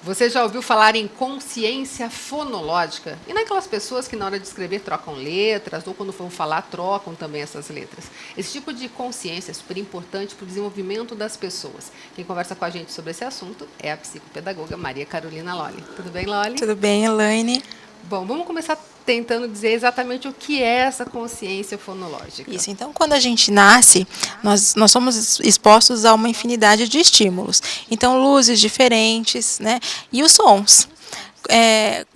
Você já ouviu falar em consciência fonológica? E naquelas pessoas que na hora de escrever trocam letras, ou quando vão falar trocam também essas letras. Esse tipo de consciência é super importante para o desenvolvimento das pessoas. Quem conversa com a gente sobre esse assunto é a psicopedagoga Maria Carolina Lolli. Tudo bem, Lolli? Tudo bem, Elaine? Bom, vamos começar tentando dizer exatamente o que é essa consciência fonológica. Isso, então quando a gente nasce, nós somos expostos a uma infinidade de estímulos. Então, luzes diferentes, né? E os sons.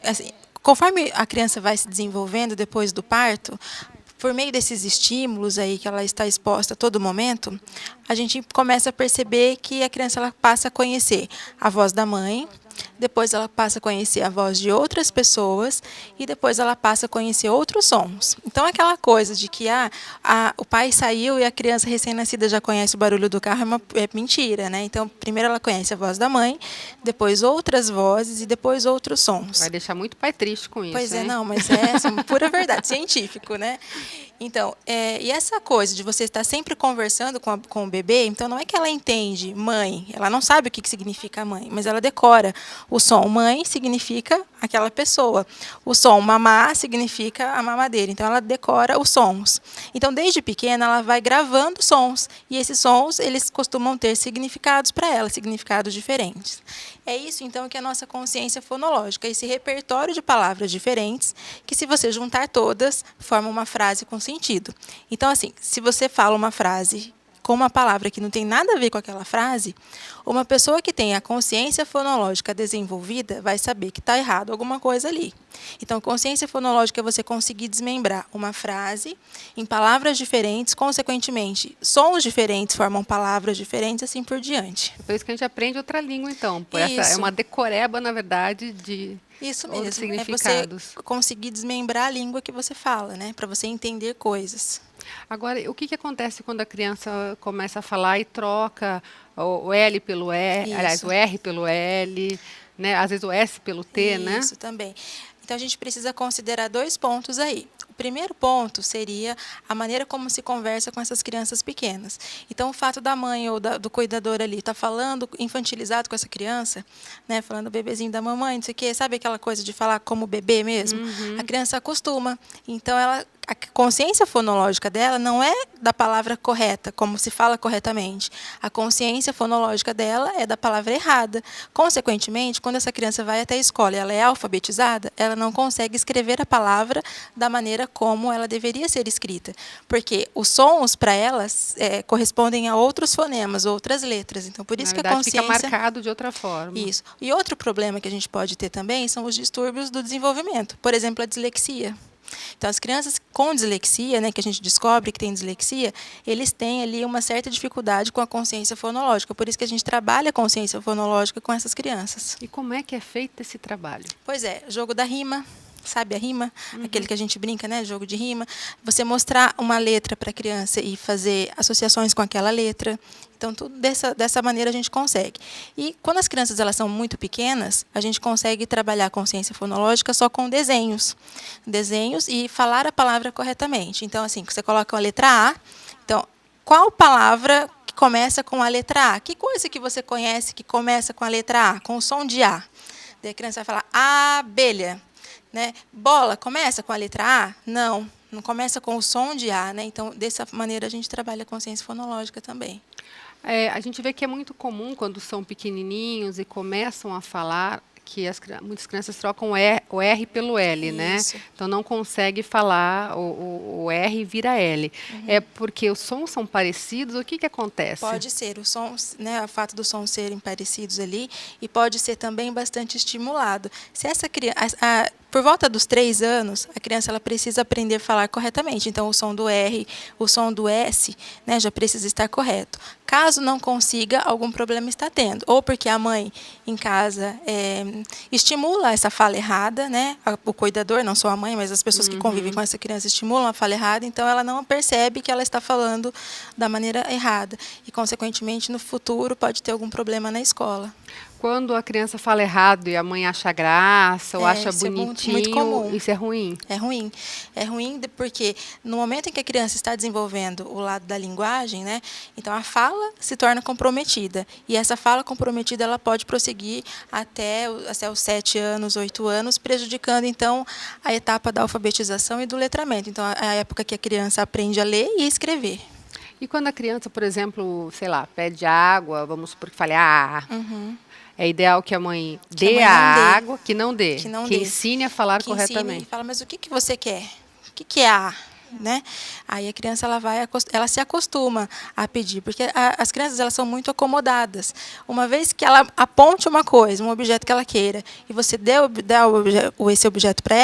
Assim, conforme a criança vai se desenvolvendo depois do parto, por meio desses estímulos aí que ela está exposta a todo momento, a gente começa a perceber que a criança ela passa a conhecer a voz da mãe, depois ela passa a conhecer a voz de outras pessoas e depois ela passa a conhecer outros sons. Então, aquela coisa de que o pai saiu e a criança recém-nascida já conhece o barulho do carro é mentira, né? Então, primeiro ela conhece a voz da mãe, depois outras vozes e depois outros sons. Vai deixar muito pai triste com isso, Pois é, hein? não, mas é assim, pura verdade, científico, né? Então, e essa coisa de você estar sempre conversando com o bebê, então não é que ela entende mãe, ela não sabe o que significa mãe, mas ela decora. O som mãe significa aquela pessoa. O som mamá significa a mamadeira. Então, ela decora os sons. Então, desde pequena, ela vai gravando sons. E esses sons, eles costumam ter significados para ela, significados diferentes. É isso, então, que é a nossa consciência fonológica, esse repertório de palavras diferentes, que se você juntar todas, forma uma frase com sentido. Então, assim, se você fala uma frase com uma palavra que não tem nada a ver com aquela frase, uma pessoa que tem a consciência fonológica desenvolvida vai saber que está errado alguma coisa ali. Então, consciência fonológica é você conseguir desmembrar uma frase em palavras diferentes, consequentemente, sons diferentes formam palavras diferentes, assim por diante. É por isso que a gente aprende outra língua, então. Essa é uma decoreba, na verdade, de isso outros mesmo, é significados. você conseguir desmembrar a língua que você fala, né, para você entender coisas. Agora, o que acontece quando a criança começa a falar e troca o L pelo E, aliás, o R pelo L, né? Às vezes o S pelo T, né? Isso também. Então, a gente precisa considerar 2 pontos aí. O primeiro ponto seria a maneira como se conversa com essas crianças pequenas. Então, o fato da mãe ou do cuidador ali estar falando infantilizado com essa criança, né, falando bebezinho da mamãe, não sei o quê, sabe aquela coisa de falar como bebê mesmo? A criança acostuma. Então, a consciência fonológica dela não é da palavra correta, como se fala corretamente. A consciência fonológica dela é da palavra errada. Consequentemente, quando essa criança vai até a escola e ela é alfabetizada, ela não consegue escrever a palavra da maneira como ela deveria ser escrita. Porque os sons, para elas, correspondem a outros fonemas, outras letras. Então, por isso que a consciência fica marcado de outra forma. Isso. E outro problema que a gente pode ter também são os distúrbios do desenvolvimento. Por exemplo, a dislexia. Então, as crianças com dislexia, né, que a gente descobre que tem dislexia, eles têm ali uma certa dificuldade com a consciência fonológica. Por isso que a gente trabalha a consciência fonológica com essas crianças. E como é que é feito esse trabalho? Pois é, jogo da rima. Sabe a rima? Aquele que a gente brinca, né? Jogo de rima. Você mostrar uma letra para a criança e fazer associações com aquela letra. Então, tudo dessa maneira a gente consegue. E quando as crianças elas são muito pequenas, a gente consegue trabalhar a consciência fonológica só com desenhos. Desenhos e falar a palavra corretamente. Então, assim, você coloca a letra A. Então, qual palavra que começa com a letra A? Que coisa que você conhece que começa com a letra A, com o som de A? Daí a criança vai falar abelha. Né? Bola começa com a letra A? Não começa com o som de A. Né? Então, dessa maneira, a gente trabalha a consciência fonológica também. A gente vê que é muito comum, quando são pequenininhos e começam a falar, que muitas crianças trocam o R pelo L, né? Então, não consegue falar o R e vira L. É porque os sons são parecidos? O que acontece? Pode ser. Os sons, né, o fato dos sons serem parecidos ali, e pode ser também bastante estimulado. Se essa criança... Por volta dos 3 anos, a criança ela precisa aprender a falar corretamente. Então, o som do R, o som do S, né, já precisa estar correto. Caso não consiga, algum problema está tendo. Ou porque a mãe, em casa, estimula essa fala errada, né? O cuidador, não só a mãe, mas as pessoas que convivem com essa criança estimulam a fala errada, então ela não percebe que ela está falando da maneira errada. E, consequentemente, no futuro, pode ter algum problema na escola. Quando a criança fala errado e a mãe acha graça ou acha Isso é muito bonitinho, comum. isso é ruim. É ruim. É ruim porque no momento em que a criança está desenvolvendo o lado da linguagem, né, então a fala se torna comprometida. E essa fala comprometida ela pode prosseguir até os 7 anos, 8 anos, prejudicando então a etapa da alfabetização e do letramento. Então é a época que a criança aprende a ler e escrever. E quando a criança, por exemplo, sei lá, pede água, vamos supor que fale é ideal que a mãe Que a dê mãe a não dê. água, que não dê, Que não que dê. ensine a falar Que ensine e corretamente. fala, mas o que você quer? O que é A? Né? Aí a criança ela se acostuma a pedir, porque as crianças elas são muito acomodadas. Uma vez que ela aponte uma coisa, um objeto que ela queira, e você dá esse objeto para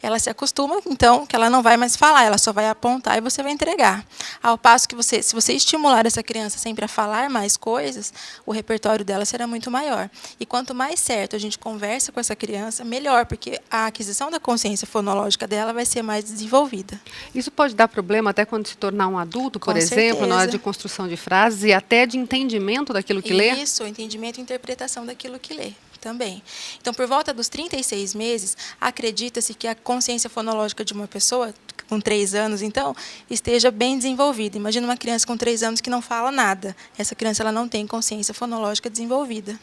ela se acostuma, então, que ela não vai mais falar, ela só vai apontar e você vai entregar. Ao passo que se você estimular essa criança sempre a falar mais coisas, o repertório dela será muito maior. E quanto mais certo a gente conversa com essa criança, melhor, porque a aquisição da consciência fonológica dela vai ser mais desenvolvida. Isso pode dar problema até quando se tornar um adulto, por Com exemplo, na hora certeza. de construção de frases e até de entendimento daquilo que lê? Isso, entendimento e interpretação daquilo que lê também. Então, por volta dos 36 meses, acredita-se que a consciência fonológica de uma pessoa, com 3 anos, então, esteja bem desenvolvida. Imagina uma criança com 3 anos que não fala nada. Essa criança ela não tem consciência fonológica desenvolvida.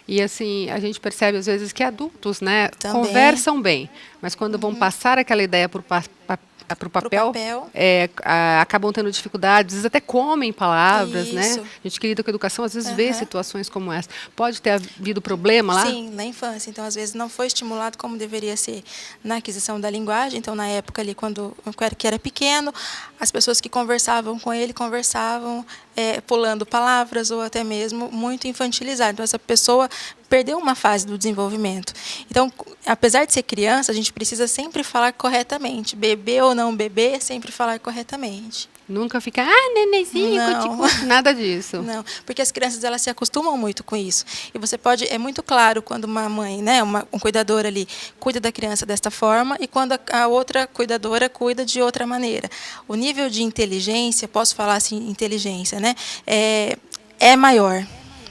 E assim, a gente percebe às vezes que adultos, né, Também. conversam bem, mas quando vão passar aquela ideia para o papel, acabam tendo dificuldades, às vezes até comem palavras, né? Isso. A gente que lida com educação, às vezes vê situações como essa. Pode ter havido problema lá? Sim, na infância. Então, às vezes, não foi estimulado como deveria ser na aquisição da linguagem. Então, na época ali, quando que era pequeno, as pessoas que conversavam com ele conversavam pulando palavras ou até mesmo muito infantilizado. Então, essa pessoa perdeu uma fase do desenvolvimento. Então, apesar de ser criança, a gente precisa sempre falar corretamente. Bebê ou não bebê, sempre falar corretamente. Nunca fica, nenenzinho, Não. cuticute, nada disso. Não, porque as crianças elas se acostumam muito com isso. E você pode, é muito claro quando uma mãe, né, um cuidador ali cuida da criança desta forma e quando a outra cuidadora cuida de outra maneira. O nível de inteligência, posso falar assim, inteligência, né, é maior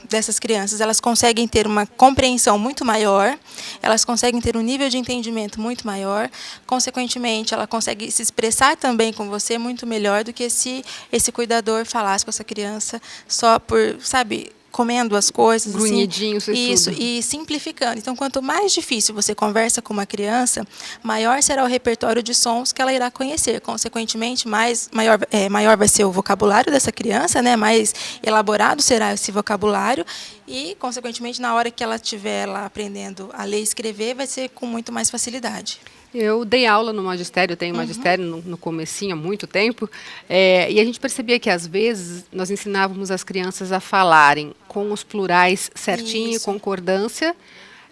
dessas crianças. Elas conseguem ter uma compreensão muito maior, elas conseguem ter um nível de entendimento muito maior, consequentemente, ela consegue se expressar também com você muito melhor do que se esse cuidador falasse com essa criança só por, sabe, comendo as coisas, grunhidinhos assim, e isso, tudo. e simplificando. Então, quanto mais difícil você conversa com uma criança, maior será o repertório de sons que ela irá conhecer. Consequentemente, maior vai ser o vocabulário dessa criança, né? Mais elaborado será esse vocabulário e, consequentemente, na hora que ela estiver lá aprendendo a ler e escrever, vai ser com muito mais facilidade. Eu dei aula no magistério, eu tenho magistério no comecinho, há muito tempo, e a gente percebia que, às vezes, nós ensinávamos as crianças a falarem com os plurais certinho, Isso. concordância.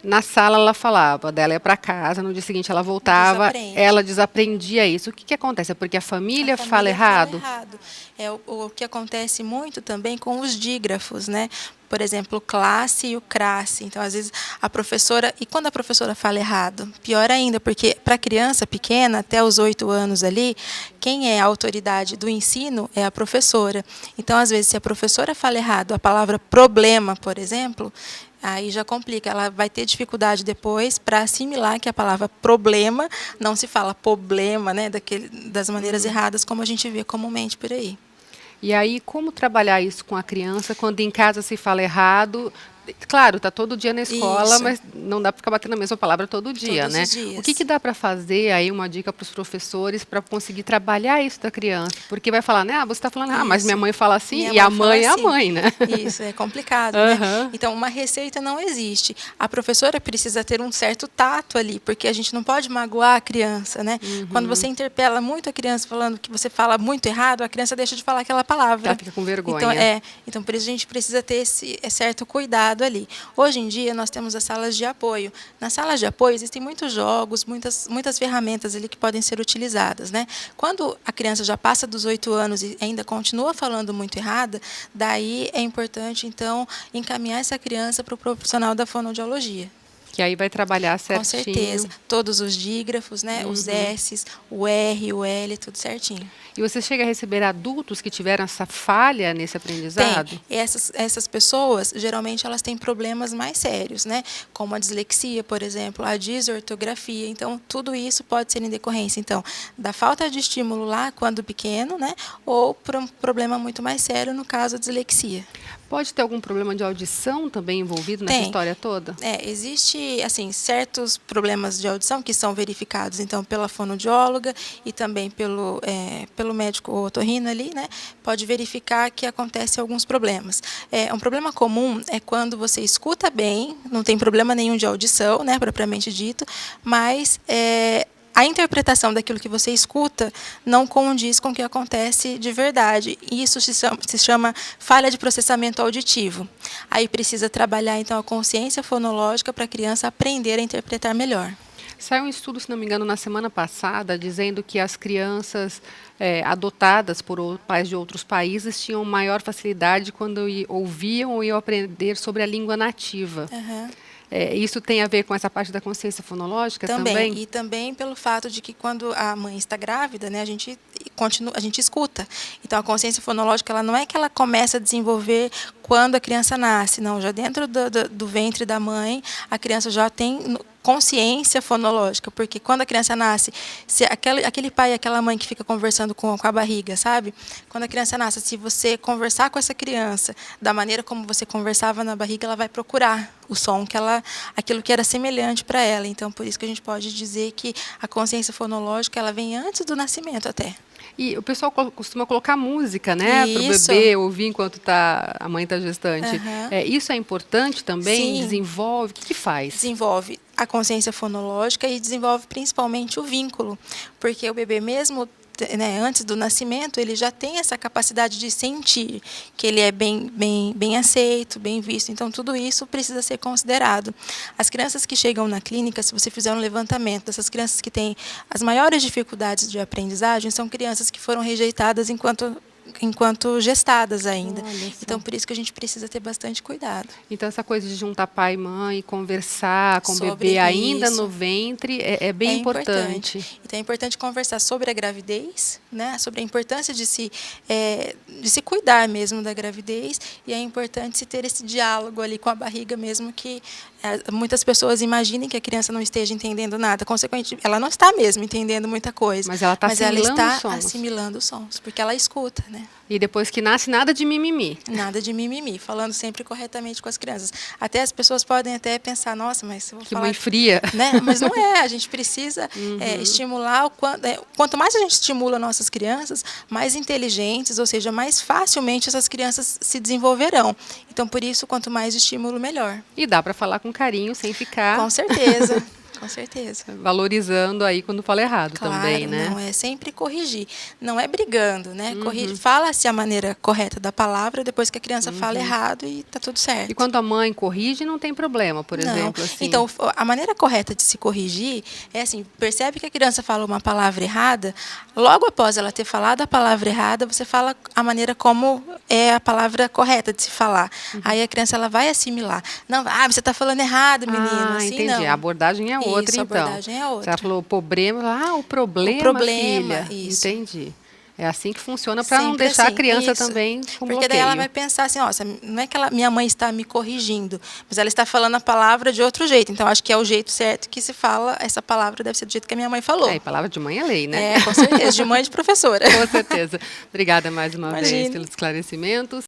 Na sala ela falava, dela ia para casa, no dia seguinte ela voltava, Desaprende. ela desaprendia isso. O que acontece? É porque a família fala errado? É o que acontece muito também com os dígrafos, né? Por exemplo, o classe e o crasse. Então, às vezes, a professora... E quando a professora fala errado? Pior ainda, porque para a criança pequena, até os 8 anos ali, quem é a autoridade do ensino é a professora. Então, às vezes, se a professora fala errado, a palavra problema, por exemplo, aí já complica. Ela vai ter dificuldade depois para assimilar que a palavra problema não se fala problema, né? Das maneiras erradas como a gente vê comumente por aí. E aí, como trabalhar isso com a criança quando em casa se fala errado? Claro, está todo dia na escola, Isso. mas não dá para ficar batendo a mesma palavra todo dia, Todos né? os dias. O que dá para fazer aí, uma dica para os professores para conseguir trabalhar isso da criança? Porque vai falar, né? Você está falando, mas Isso. minha mãe fala assim, Minha e a mãe mãe é fala a assim. mãe, né? Isso, é complicado, né? Então, uma receita não existe. A professora precisa ter um certo tato ali, porque a gente não pode magoar a criança, né? Quando você interpela muito a criança falando que você fala muito errado, a criança deixa de falar aquela palavra. Ela fica com vergonha. Então por isso a gente precisa ter esse certo cuidado ali. Hoje em dia, nós temos as salas de apoio. Nas salas de apoio, existem muitos jogos, muitas ferramentas ali que podem ser utilizadas, né? Quando a criança já passa dos 8 anos e ainda continua falando muito errada, daí é importante, então, encaminhar essa criança para o profissional da fonoaudiologia. Que aí vai trabalhar certinho. Com certeza. Todos os dígrafos, né? Os S's, o R, o L, tudo certinho. E você chega a receber adultos que tiveram essa falha nesse aprendizado? Tem. E essas pessoas, geralmente, elas têm problemas mais sérios, né? Como a dislexia, por exemplo, a disortografia. Então, tudo isso pode ser em decorrência, então, da falta de estímulo lá quando pequeno, né? Ou por um problema muito mais sério, no caso, a dislexia. Pode ter algum problema de audição também envolvido nessa história toda? Existe, assim, certos problemas de audição que são verificados, então, pela fonoaudióloga e também pelo médico otorrino ali, né? Pode verificar que acontece alguns problemas. Um problema comum é quando você escuta bem, não tem problema nenhum de audição, né, propriamente dito, mas a interpretação daquilo que você escuta não condiz com o que acontece de verdade. E isso se chama falha de processamento auditivo. Aí precisa trabalhar, então, a consciência fonológica para a criança aprender a interpretar melhor. Saiu um estudo, se não me engano, na semana passada, dizendo que as crianças adotadas por pais de outros países tinham maior facilidade quando ouviam ou iam aprender sobre a língua nativa. Isso tem a ver com essa parte da consciência fonológica também? E também pelo fato de que quando a mãe está grávida, né, a gente escuta. Então, a consciência fonológica, ela não é que ela começa a desenvolver quando a criança nasce, não. Já dentro do ventre da mãe, a criança já tem consciência fonológica, porque quando a criança nasce, se aquele pai e aquela mãe que fica conversando com a barriga, sabe? Quando a criança nasce, se você conversar com essa criança da maneira como você conversava na barriga, ela vai procurar o som aquilo que era semelhante para ela. Então, por isso que a gente pode dizer que a consciência fonológica, ela vem antes do nascimento até. E o pessoal costuma colocar música, né, para o bebê ouvir enquanto a mãe está gestante. Isso é importante também? Sim. Desenvolve? O que faz? Desenvolve a consciência fonológica e desenvolve principalmente o vínculo, porque o bebê mesmo, né, antes do nascimento, ele já tem essa capacidade de sentir que ele é bem aceito, bem visto. Então, tudo isso precisa ser considerado. As crianças que chegam na clínica, se você fizer um levantamento dessas crianças que têm as maiores dificuldades de aprendizagem, são crianças que foram rejeitadas enquanto gestadas ainda. Então, por isso que a gente precisa ter bastante cuidado. Então, essa coisa de juntar pai e mãe, conversar com o bebê ainda no ventre, é bem importante. Então, é importante conversar sobre a gravidez, né? Sobre a importância de se cuidar mesmo da gravidez, e é importante se ter esse diálogo ali com a barriga mesmo, que muitas pessoas imaginem que a criança não esteja entendendo nada. Consequentemente, ela não está mesmo entendendo muita coisa. Mas ela está assimilando os sons, porque ela escuta, né? E depois que nasce, nada de mimimi. Nada de mimimi, falando sempre corretamente com as crianças. Até as pessoas podem até pensar, nossa, mas eu vou falar... Que mãe fria. Né? Mas não é, a gente precisa estimular, quanto mais a gente estimula nossas crianças, mais inteligentes, ou seja, mais facilmente essas crianças se desenvolverão. Então, por isso, quanto mais estímulo, melhor. E dá para falar com carinho, sem ficar... Com certeza. Com certeza. Valorizando aí quando fala errado também, né? Não, é sempre corrigir. Não é brigando, né? Fala-se a maneira correta da palavra depois que a criança fala errado e tá tudo certo. E quando a mãe corrige, não tem problema, por exemplo, assim. Então, a maneira correta de se corrigir é assim, percebe que a criança fala uma palavra errada, logo após ela ter falado a palavra errada, você fala a maneira como é a palavra correta de se falar. Aí a criança, ela vai assimilar. Não, você está falando errado, menino. Assim, entendi. Não. A abordagem é outra, Isso, então. A abordagem é outra. Você falou o problema, o problema, filha. Isso. Entendi. É assim que funciona para não deixar a criança também com bloqueio. Porque daí ela vai pensar assim, nossa, não é que minha mãe está me corrigindo, mas ela está falando a palavra de outro jeito. Então, acho que é o jeito certo que se fala, essa palavra deve ser do jeito que a minha mãe falou. E palavra de mãe é lei, né? Com certeza, de mãe e de professora. Com certeza. Obrigada mais uma vez pelos esclarecimentos.